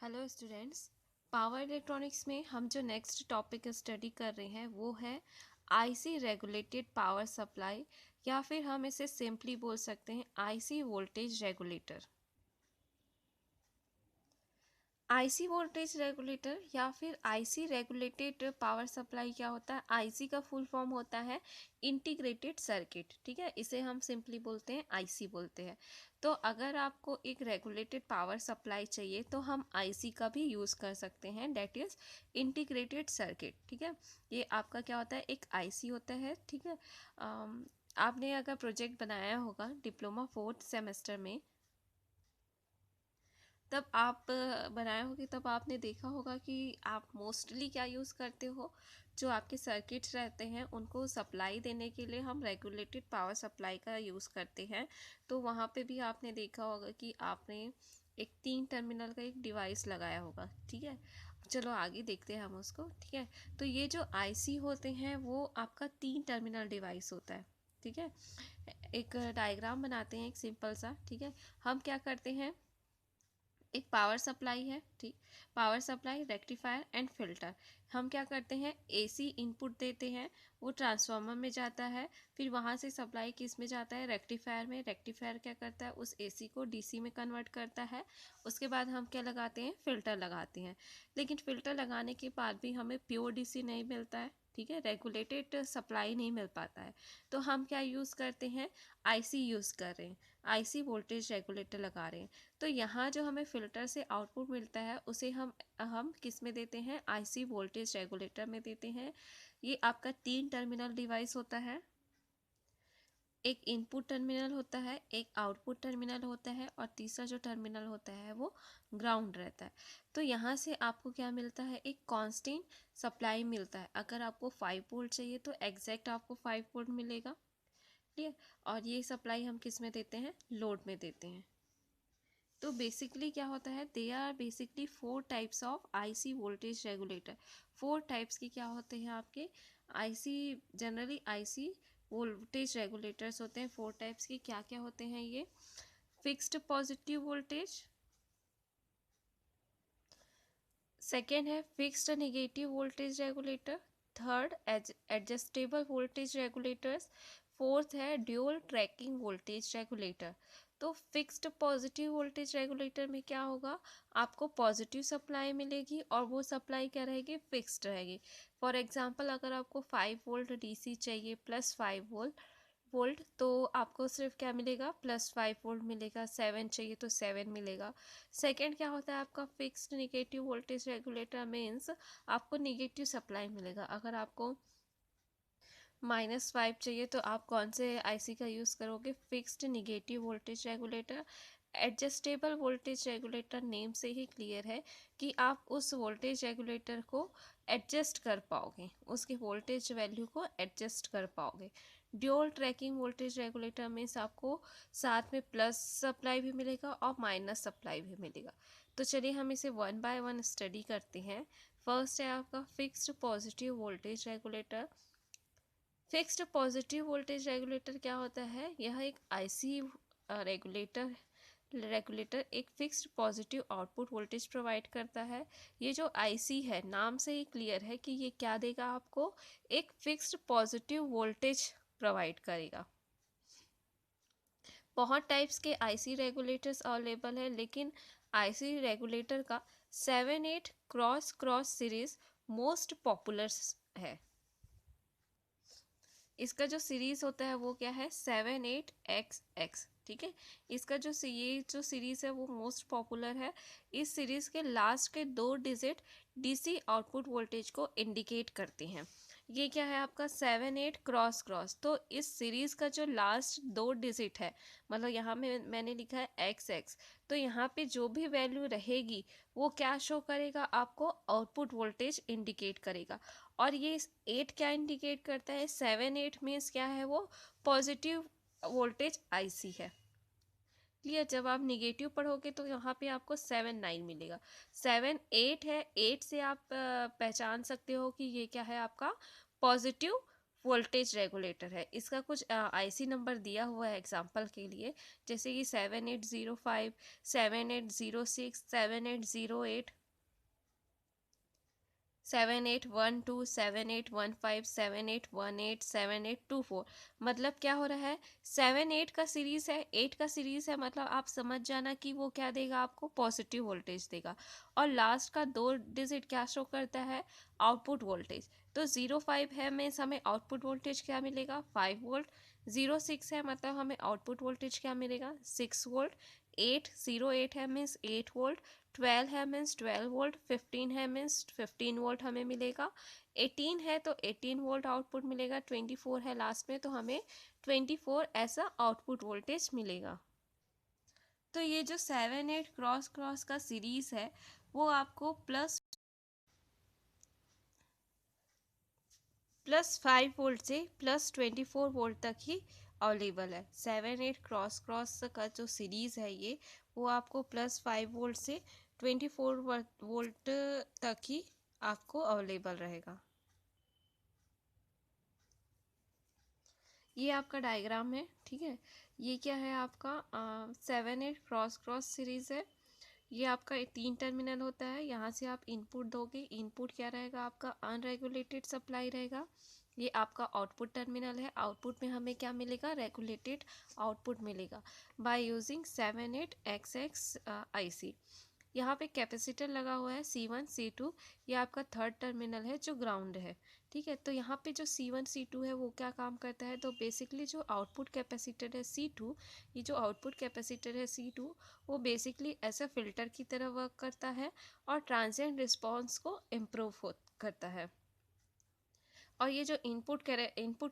Hello students. Power electronics में हम जो नेक्स्ट टॉपिक स्टडी कर रहे हैं वो है आईसी रेगुलेटेड पावर सप्लाई, या फिर हम इसे सिंपली बोल सकते हैं IC voltage regulator. IC voltage regulator या फिर आईसी रेगुलेटेड पावर सप्लाई क्या होता है? आईसी का फुल फॉर्म होता है इंटीग्रेटेड सर्किट, ठीक है। इसे हम सिंपली बोलते हैं आईसी बोलते हैं। तो अगर आपको एक रेगुलेटेड पावर सप्लाई चाहिए तो हम आईसी का भी यूज़ कर सकते हैं, डेट इज़ इंटीग्रेटेड सर्किट, ठीक है। ये आपका क्या होता है, एक आईसी होता है, ठीक है। आपने अगर प्रोजेक्ट बनाया होगा डिप्लोमा 4th सेमेस्टर में, तब आप बनाए होगे, तब आपने देखा होगा कि आप मोस्टली क्या यूज़ करते हो, जो आपके सर्किट्स रहते हैं उनको सप्लाई देने के लिए हम रेगुलेटेड पावर सप्लाई का यूज़ करते हैं। तो वहाँ पे भी आपने देखा होगा कि आपने एक 3 टर्मिनल का एक डिवाइस लगाया होगा, ठीक है। चलो आगे देखते हैं हम उसको, ठीक है। तो ये जो आईसी होते हैं वो आपका 3 टर्मिनल डिवाइस होता है, ठीक है। एक डायग्राम बनाते हैं एक सिंपल सा, ठीक है। हम क्या करते हैं, एक पावर सप्लाई है, ठीक। Power supply, rectifier and filter. हम क्या करते हैं, एसी इनपुट देते हैं, वो ट्रांसफार्मर में जाता है, फिर वहाँ से सप्लाई किस में जाता है, रेक्टिफायर में। रेक्टिफायर क्या करता है, उस एसी को डीसी में कन्वर्ट करता है। उसके बाद हम क्या लगाते हैं, फ़िल्टर लगाते हैं। लेकिन फ़िल्टर लगाने के बाद भी हमें प्योर डीसी नहीं मिलता है, ठीक है, रेगुलेटेड सप्लाई नहीं मिल पाता है। तो हम क्या यूज़ करते हैं, आईसी यूज़ कर रहे हैं, आईसी वोल्टेज रेगुलेटर लगा रहे हैं। तो यहाँ जो हमें फ़िल्टर से आउटपुट मिलता है उसे हम किस में देते हैं, आईसी वोल्टेज रेगुलेटर में देते हैं। ये आपका 3 टर्मिनल डिवाइस होता है, एक इनपुट टर्मिनल होता है, एक आउटपुट टर्मिनल होता है, और तीसरा जो टर्मिनल होता है वो ग्राउंड रहता है। तो यहाँ से आपको क्या मिलता है, एक कांस्टेंट सप्लाई मिलता है। अगर आपको 5 वोल्ट चाहिए तो एग्जैक्ट आपको 5 वोल्ट मिलेगा, ठीक है। और ये सप्लाई हम किस में देते हैं, लोड में देते हैं। तो बेसिकली क्या होता है, they are basically 4 types of IC voltage regulator. 4 types की क्या होते हैं आपके IC, generally IC voltage regulators होते हैं। 4 टाइप्स की क्या क्या होते हैं ये, फिक्स्ड पॉजिटिव वोल्टेज, सेकेंड है fixed negative voltage regulator, third adjustable voltage regulators, fourth है ड्यूल ट्रैकिंग वोल्टेज रेगुलेटर। तो फिक्स्ड पॉजिटिव वोल्टेज रेगुलेटर में क्या होगा, आपको पॉजिटिव सप्लाई मिलेगी और वो सप्लाई क्या रहेगी, फिक्स्ड रहेगी। फॉर एग्जांपल अगर आपको 5 वोल्ट डीसी चाहिए प्लस 5 वोल्ट, तो आपको सिर्फ क्या मिलेगा, प्लस 5 वोल्ट मिलेगा। 7 चाहिए तो 7 मिलेगा। सेकेंड क्या होता है आपका fixed negative voltage regulator, means आपको निगेटिव सप्लाई मिलेगा। अगर आपको -5 चाहिए तो आप कौन से आईसी का यूज़ करोगे, fixed negative voltage regulator. Adjustable voltage regulator name से ही क्लियर है कि आप उस वोल्टेज रेगुलेटर को एडजस्ट कर पाओगे, उसके वोल्टेज वैल्यू को एडजस्ट कर पाओगे। Dual tracking voltage regulator means आपको साथ में प्लस सप्लाई भी मिलेगा और माइनस सप्लाई भी मिलेगा। तो चलिए हम इसे वन बाय वन स्टडी करते हैं। फर्स्ट है आपका fixed positive voltage regulator. Fixed positive voltage regulator क्या होता है, यह एक आईसी रेगुलेटर एक fixed positive output voltage provide करता है। ये जो आईसी है नाम से ही क्लियर है कि ये क्या देगा, आपको एक फिक्स्ड पॉजिटिव वोल्टेज प्रोवाइड करेगा। बहुत टाइप्स के आईसी रेगुलेटर्स अवेलेबल है, लेकिन आईसी रेगुलेटर का 7-8 cross cross series most popular है। इसका जो सीरीज़ होता है वो क्या है, 7-8XX, ठीक है। इसका ये जो सीरीज़ है वो मोस्ट पॉपुलर है। इस सीरीज़ के लास्ट के 2 डिजिट डीसी आउटपुट वोल्टेज को इंडिकेट करते हैं। ये क्या है आपका 7-8 क्रॉस क्रॉस। तो इस सीरीज़ का जो लास्ट 2 डिजिट है, मतलब यहाँ में मैंने लिखा है XX, तो यहाँ पे जो भी वैल्यू रहेगी वो क्या शो करेगा, आपको आउटपुट वोल्टेज इंडिकेट करेगा। और ये 8 क्या इंडिकेट करता है, 7-8 मीन्स क्या है, वो पॉजिटिव वोल्टेज आईसी है। क्लियर। जब आप निगेटिव पढ़ोगे तो यहाँ पे आपको 7-9 मिलेगा। 7-8 है, 8 से आप पहचान सकते हो कि ये क्या है आपका पॉजिटिव वोल्टेज रेगुलेटर है। इसका कुछ आईसी नंबर दिया हुआ है एग्जांपल के लिए, जैसे कि 7805, 7806, 7808, 7812, 7815, 7818, 7824। मतलब क्या हो रहा है, 78 का सीरीज है, 8 का सीरीज है, मतलब आप समझ जाना कि वो क्या देगा, आपको पॉजिटिव वोल्टेज देगा। और लास्ट का 2 डिजिट क्या शो करता है, आउटपुट वोल्टेज। तो 05 है मीन्स हमें आउटपुट वोल्टेज क्या मिलेगा, 5 वोल्ट। 06 है मतलब हमें आउटपुट वोल्टेज क्या मिलेगा, 6 वोल्ट। 808 है मीन्स 8 वोल्ट। 12 है मीन्स 12 वोल्ट। 15 है मीन्स 15 वोल्ट हमें मिलेगा। 18 है तो 18 वोल्ट आउटपुट मिलेगा। 24 है लास्ट में तो हमें 24 ऐसा आउटपुट वोल्टेज मिलेगा। तो ये जो 7 8 क्रॉस क्रॉस का सीरीज है वो आपको प्लस 5 वोल्ट से +24 वोल्ट तक ही अवेलेबल है। 7 8 क्रॉस क्रॉस का जो सीरीज़ है ये, वो आपको +5 वोल्ट से 24 वोल्ट तक ही आपको अवेलेबल रहेगा। ये आपका डायग्राम है, ठीक है। ये क्या है आपका 7 8 क्रॉस क्रॉस सीरीज़ है। ये आपका 3 टर्मिनल होता है। यहाँ से आप इनपुट दोगे, इनपुट क्या रहेगा आपका, अनरेगुलेटेड सप्लाई रहेगा। ये आपका आउटपुट टर्मिनल है, आउटपुट में हमें क्या मिलेगा, रेगुलेटेड आउटपुट मिलेगा बाय यूजिंग 78XX IC। यहाँ पे कैपेसिटर लगा हुआ है C1 C2, ये आपका थर्ड टर्मिनल है जो ग्राउंड है, ठीक है। तो यहाँ पे जो C1 C2 है वो क्या काम करता है, तो बेसिकली जो आउटपुट कैपेसिटर है C2, ये जो आउटपुट कैपेसिटर है C2, वो बेसिकली ऐसा फिल्टर की तरह वर्क करता है और ट्रांजिएंट रिस्पॉन्स को इम्प्रूव करता है। और ये जो इनपुट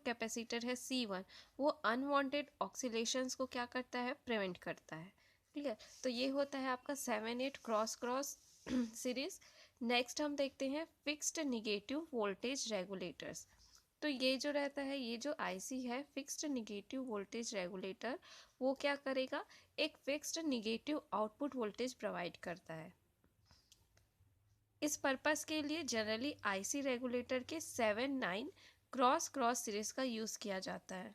कैपेसिटर है C1, वो अनवांटेड ऑक्सीलेशंस को क्या करता है, प्रिवेंट करता है, ठीक है। तो ये होता है आपका 7 8 क्रॉस क्रॉस सीरीज। नेक्स्ट हम देखते हैं फिक्स्ड निगेटिव वोल्टेज रेगुलेटर्स। तो ये जो रहता है, ये जो आईसी है फिक्स्ड निगेटिव वोल्टेज रेगुलेटर, वो क्या करेगा, एक fixed negative output voltage provide करता है। इस पर्पस के लिए जनरली आईसी रेगुलेटर के 7 9 क्रॉस क्रॉस सीरीज का यूज़ किया जाता है।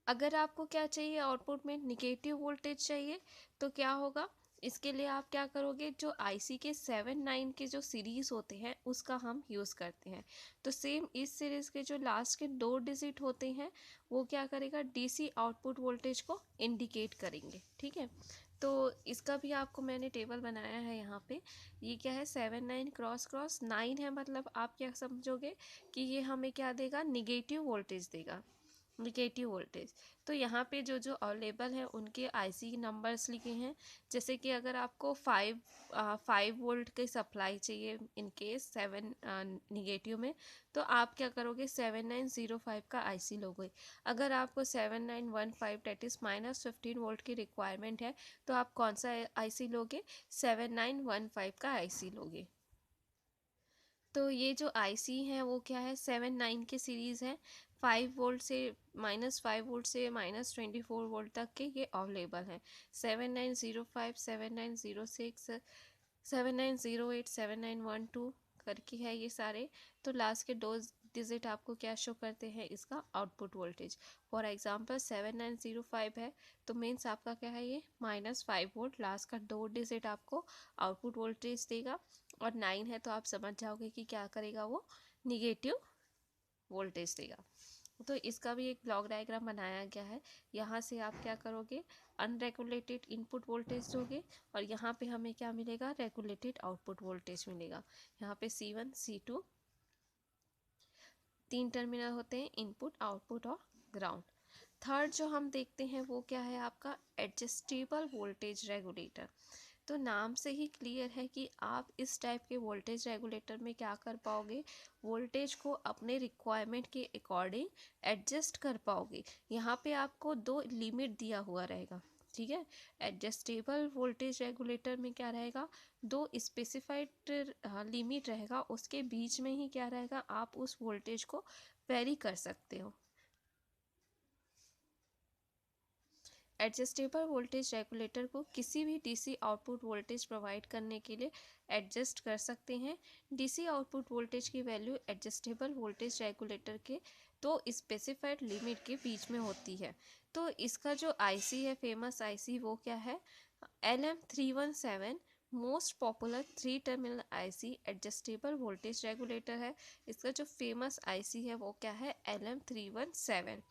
अगर आपको क्या चाहिए, आउटपुट में निगेटिव वोल्टेज चाहिए, तो क्या होगा, इसके लिए आप क्या करोगे, जो आईसी के 7 9 के जो सीरीज़ होते हैं उसका हम यूज़ करते हैं। तो सेम इस सीरीज़ के जो लास्ट के 2 डिजिट होते हैं वो क्या करेगा, डीसी आउटपुट वोल्टेज को इंडिकेट करेंगे, ठीक है। तो इसका भी आपको मैंने टेबल बनाया है यहाँ पे। ये क्या है, 7 9 क्रॉस क्रॉस 9 है, मतलब आप क्या समझोगे कि ये हमें क्या देगा, निगेटिव वोल्टेज देगा, निगेटिव वोल्टेज। तो यहाँ पे जो जो अवेलेबल है उनके आईसी नंबर्स लिखे हैं। जैसे कि अगर आपको 5 वोल्ट की सप्लाई चाहिए इन केस 7 निगेटिव में, तो आप क्या करोगे, 7905 का आईसी लोगे। अगर आपको 7915 डेट इज़ -15 वोल्ट की रिक्वायरमेंट है, तो आप कौन सा आईसी लोगे, 7915 का आईसी लोगे। तो ये जो आईसी है वो क्या है, 7 9 के सीरीज़ है। 5 वोल्ट से -5 वोल्ट से -24 वोल्ट तक के ये अवेलेबल हैं। 7905, 7906, 7908, 7912 करके है ये सारे। तो लास्ट के 2 डिजिट आपको क्या शो करते हैं, इसका आउटपुट वोल्टेज। फॉर एग्जांपल 7905 है तो मीन्स आपका क्या है, ये -5 वोल्ट, लास्ट का 2 डिजिट आपको आउटपुट वोल्टेज देगा। और 9 है तो आप समझ जाओगे कि क्या करेगा, वो निगेटिव वोल्टेज देगा। तो इसका भी एक ब्लॉक डायग्राम बनाया गया है। यहाँ से आप क्या करोगे, अनरेगुलेटेड इनपुट वोल्टेज दोगे और यहाँ पे हमें क्या मिलेगा, रेगुलेटेड आउटपुट वोल्टेज मिलेगा। यहाँ पे C1 C2 3 टर्मिनल होते हैं, इनपुट आउटपुट और ग्राउंड। थर्ड जो हम देखते हैं वो क्या है आपका, एडजस्टेबल वोल्टेज रेगुलेटर। तो नाम से ही क्लियर है कि आप इस टाइप के वोल्टेज रेगुलेटर में क्या कर पाओगे, वोल्टेज को अपने रिक्वायरमेंट के अकॉर्डिंग एडजस्ट कर पाओगे। यहाँ पे आपको 2 लिमिट दिया हुआ रहेगा, ठीक है। एडजस्टेबल वोल्टेज रेगुलेटर में क्या रहेगा, 2 स्पेसिफाइड लिमिट रहेगा, उसके बीच में ही क्या रहेगा, आप उस वोल्टेज को वेरी कर सकते हो। एडजस्टेबल वोल्टेज रेगुलेटर को किसी भी डीसी आउटपुट वोल्टेज प्रोवाइड करने के लिए एडजस्ट कर सकते हैं। डीसी आउटपुट वोल्टेज की वैल्यू एडजस्टेबल वोल्टेज रेगुलेटर के तो स्पेसिफाइड लिमिट के बीच में होती है। तो इसका जो आईसी है, फेमस आईसी, वो क्या है? LM317 most popular 3 terminal IC adjustable voltage regulator है। इसका जो फेमस आईसी है वो क्या है? LM317।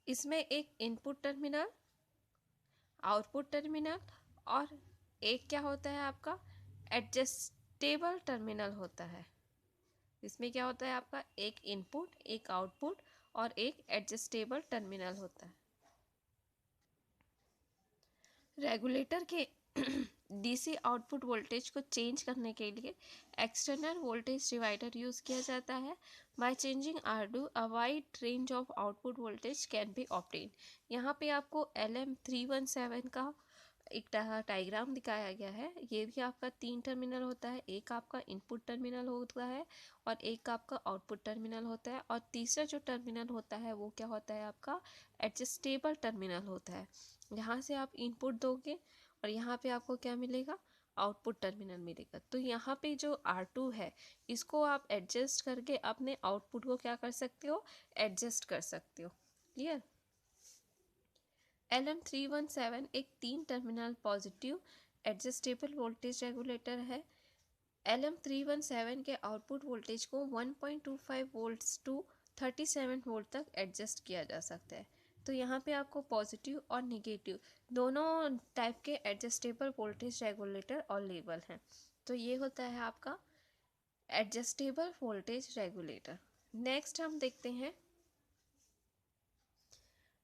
इसमें एक इनपुट टर्मिनल, आउटपुट टर्मिनल और एक क्या होता है आपका? एडजस्टेबल टर्मिनल होता है। इसमें क्या होता है आपका? एक इनपुट, एक आउटपुट और एक एडजस्टेबल टर्मिनल होता है। रेगुलेटर के डीसी आउटपुट वोल्टेज को चेंज करने के लिए एक्सटर्नल वोल्टेज डिवाइडर यूज किया जाता है। By changing R two a wide range of output voltage can be obtain. यहाँ पे आपको LM317 का एक डायग्राम दिखाया गया है। ये भी आपका 3 टर्मिनल होता है, एक आपका इनपुट टर्मिनल होता है और एक आपका आउटपुट टर्मिनल होता है, और तीसरा जो टर्मिनल होता है वो क्या होता है आपका? एडजस्टेबल टर्मिनल होता है। यहाँ से आप इनपुट दोगे और यहाँ पे आपको क्या मिलेगा? आउटपुट टर्मिनल मिलेगा। तो यहाँ पे जो R2 है, इसको आप एडजस्ट करके अपने आउटपुट को क्या कर सकते हो? एडजस्ट कर सकते हो। क्लियर? LM317 एक 3 terminal positive adjustable voltage regulator है। LM317 के आउटपुट वोल्टेज को 1.25 वोल्ट्स टू 37 वोल्ट तक एडजस्ट किया जा सकता है। तो यहाँ पे आपको पॉजिटिव और निगेटिव दोनों टाइप के एडजस्टेबल वोल्टेज रेगुलेटर अवेलेबल हैं। तो ये होता है आपका एडजस्टेबल वोल्टेज रेगुलेटर। नेक्स्ट हम देखते हैं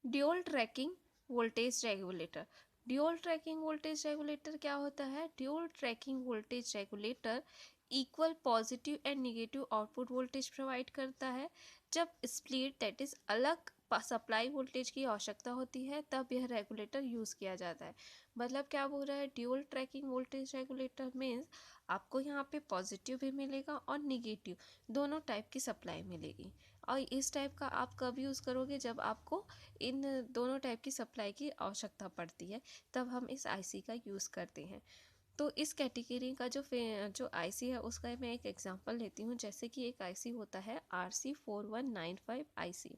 dual tracking voltage regulator. Dual tracking voltage regulator क्या होता है? Dual tracking voltage regulator equal positive and negative output voltage provide करता है। जब स्प्लिट दैट इज अलग सप्लाई वोल्टेज की आवश्यकता होती है तब यह रेगुलेटर यूज़ किया जाता है। मतलब क्या बोल रहा है? Dual tracking voltage regulator means आपको यहाँ पे पॉजिटिव भी मिलेगा और निगेटिव दोनों टाइप की सप्लाई मिलेगी। और इस टाइप का आप कब यूज़ करोगे? जब आपको इन दोनों टाइप की सप्लाई की आवश्यकता पड़ती है, तब हम इस आईसी का यूज़ करते हैं। तो इस कैटेगरी का जो आईसी है उसका मैं एक एग्जांपल लेती हूँ। जैसे कि एक आईसी होता है RC4195 आईसी।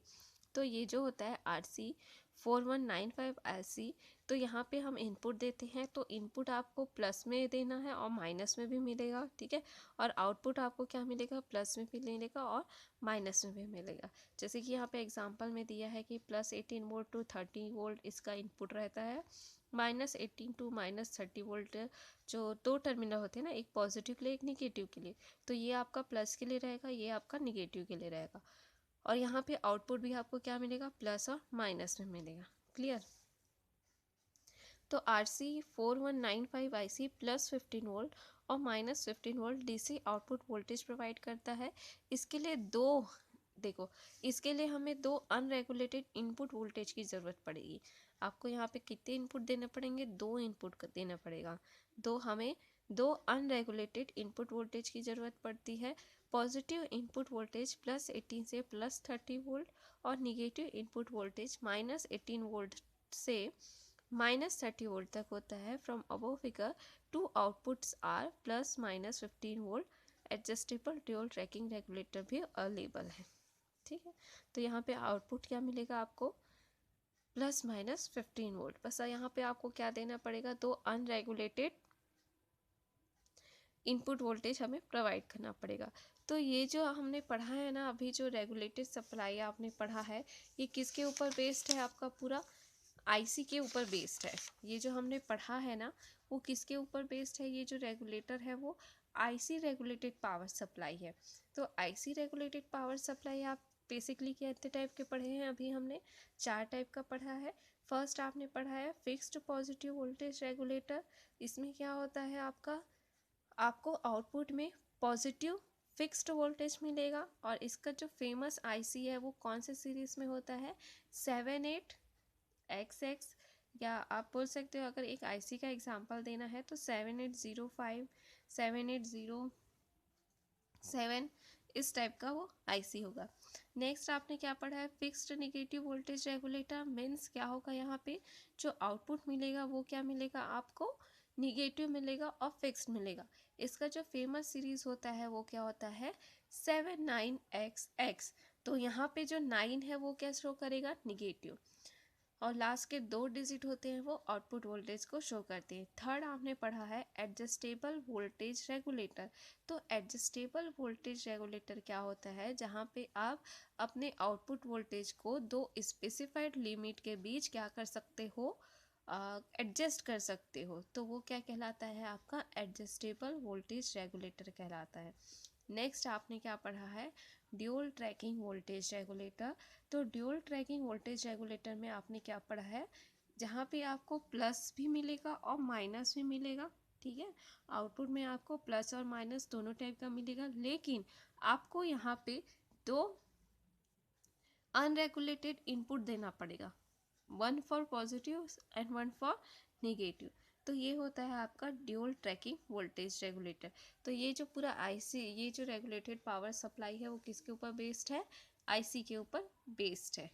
तो ये जो होता है RC4195 आईसी, तो यहाँ पे हम इनपुट देते हैं तो इनपुट आपको प्लस में देना है और माइनस में भी मिलेगा, ठीक है। और आउटपुट आपको क्या मिलेगा? प्लस में भी मिलेगा और माइनस में भी मिलेगा। जैसे कि यहाँ पे एग्जांपल में दिया है कि +18 वोल्ट टू 30 वोल्ट इसका इनपुट रहता है, -18 टू -30 वोल्ट जो दो टर्मिनल होते हैं ना, एक पॉजिटिव के लिए एक निगेटिव के लिए, तो ये आपका प्लस के लिए रहेगा, ये आपका निगेटिव के लिए रहेगा। और यहाँ पे आउटपुट भी आपको क्या मिलेगा? प्लस और माइनस में मिलेगा। क्लियर? तो RC4195 IC +15 वोल्ट और -15 volt DC output voltage provide करता है। इसके लिए इसके लिए हमें दो अनरेगुलेटेड इनपुट वोल्टेज की ज़रूरत पड़ेगी। आपको यहाँ पे कितने इनपुट देने पड़ेंगे? 2 इनपुट देना पड़ेगा। हमें दो अनरेगुलेटेड इनपुट वोल्टेज की ज़रूरत पड़ती है। पॉजिटिव इनपुट वोल्टेज +18 से +30 वोल्ट और निगेटिव इनपुट वोल्टेज -18 वोल्ट से -30 वोल्ट तक होता है। From above figure 2 outputs are +-15 volt. Adjustable dual tracking regulator भी अवेलेबल है, ठीक है। तो यहाँ पे आउटपुट क्या मिलेगा आपको? +-15 वोल्ट। बस यहाँ पे आपको क्या देना पड़ेगा? दो अनरेगुलेटेड इनपुट वोल्टेज हमें प्रोवाइड करना पड़ेगा। तो ये जो हमने पढ़ा है ना अभी, जो रेगुलेटेड सप्लाई आपने पढ़ा है, ये किसके ऊपर बेस्ड है? आपका पूरा आईसी के ऊपर बेस्ड है। ये जो हमने पढ़ा है ना, वो किसके ऊपर बेस्ड है? ये जो रेगुलेटर है वो आईसी रेगुलेटेड पावर सप्लाई है। तो आईसी रेगुलेटेड पावर सप्लाई आप बेसिकली कितने टाइप के पढ़े हैं? अभी हमने 4 टाइप का पढ़ा है। फर्स्ट आपने पढ़ा है फिक्स्ड पॉजिटिव वोल्टेज रेगुलेटर। इसमें क्या होता है आपको आउटपुट में पॉजिटिव फिक्स्ड वोल्टेज मिलेगा। और इसका जो फेमस आईसी है वो कौन से सीरीज में होता है? 78XX, या आप बोल सकते हो अगर एक आईसी का एग्जांपल देना है तो 7805, 7807, इस टाइप का वो आईसी होगा। नेक्स्ट आपने क्या पढ़ा है? Fixed negative voltage regulator means क्या होगा? यहाँ पे जो आउटपुट मिलेगा वो क्या मिलेगा आपको? निगेटिव मिलेगा और फिक्स्ड मिलेगा। इसका जो फेमस सीरीज होता है वो क्या होता है 79XX। तो यहाँ पे जो 9 है वो क्या शो करेगा निगेटिव, और लास्ट के 2 डिजिट होते हैं वो आउटपुट वोल्टेज को शो करते हैं। थर्ड आपने पढ़ा है एडजस्टेबल वोल्टेज रेगुलेटर। तो एडजस्टेबल वोल्टेज रेगुलेटर क्या होता है, जहाँ पे आप अपने आउटपुट वोल्टेज को 2 स्पेसिफाइड लिमिट के बीच क्या कर सकते हो, एडजस्ट कर सकते हो। तो वो क्या कहलाता है आपका एडजस्टेबल वोल्टेज रेगुलेटर कहलाता है। नेक्स्ट आपने क्या पढ़ा है ड्यूल ट्रैकिंग वोल्टेज रेगुलेटर। तो ड्यूल ट्रैकिंग वोल्टेज रेगुलेटर में आपने क्या पढ़ा है, जहाँ पे आपको प्लस भी मिलेगा और माइनस भी मिलेगा, ठीक है। आउटपुट में आपको प्लस और माइनस दोनों टाइप का मिलेगा, लेकिन आपको यहाँ पे 2 अनरेगुलेटेड इनपुट देना पड़ेगा, 1 for positive and 1 for negative. तो ये होता है आपका ड्यूल ट्रैकिंग वोल्टेज रेगुलेटर। तो ये जो पूरा आईसी, ये जो रेगुलेटेड पावर सप्लाई है वो किसके ऊपर बेस्ड है, आईसी के ऊपर बेस्ड है।